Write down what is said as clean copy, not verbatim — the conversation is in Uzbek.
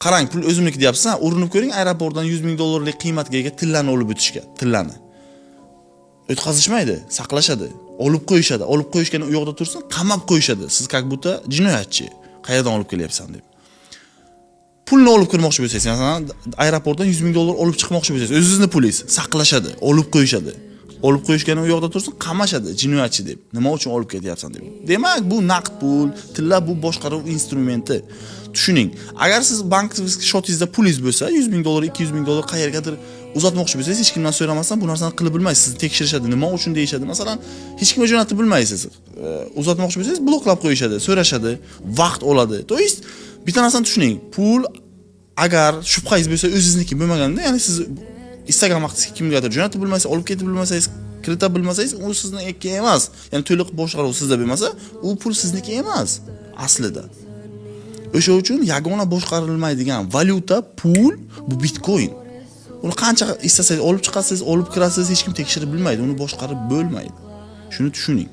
Qarang, pul o'zimniki deyapsiz, ha, urinib ko'ring, aeroportdan 100 ming dollarlik qiymatga ega tillani olib o'tishga, tillani. O'tkazishmaydi, saqlashadi, olib qo'yishadi. Olib qo'yishgani u yoqda tursin, qamab qo'yishadi. Siz как будто jinoyatchi. Qayerdan olib kelyapsan deb. Pulni olib kirmoqchi bo'lsangiz, masalan, aeroportdan 100 ming dollar olib chiqmoqchi bo'lsangiz, o'zingizning pulingiz saqlashadi, olib qo'yishadi. Olib qo'yishgani u yoqda tursin, qamashadi, jinoyatchi deb. Nima uchun olib ketyapsan deb. Demak, bu naqd pul, tilla bu boshqaruv instrumenti. Tushuning. Agar siz bank shotingizda pulingiz bo'lsa, 100 ming dollar, 200 ming dollar qayergadir uzatmoqchi bo'lsangiz, hech kimdan so'ramasdan bu narsani qilib bilmaysiz. Sizni tekshirishadi, nima uchun deyishadi. Masalan, hech kimga jo'natib bilmaysiz. Uzatmoqchi bo'lsangiz, bloklab qo'yishadi, so'rashadi, vaqt oladi. To есть, bitta narsani tushuning. Pul agar shubhangiz bo'lsa, o'zingizniki bo'lmaganda, ya'ni siz istagan vaqtingizda kimgadir jo'natib bilmaysiz, olib ketib bilmasangiz, kirita bilmasangiz, u sizniki emas. Ya'ni to'liq boshqaruv sizda bo'lmasa, u pul sizniki emas aslida. O'sha uchun yagona boshqarilmaydigan valyuta pul bu Bitcoin. Uni qancha istasangiz olib chiqasiz, olib kirasiz, hech kim tekshirib bilmaydi, uni boshqarib bo'lmaydi. Shuni tushuning.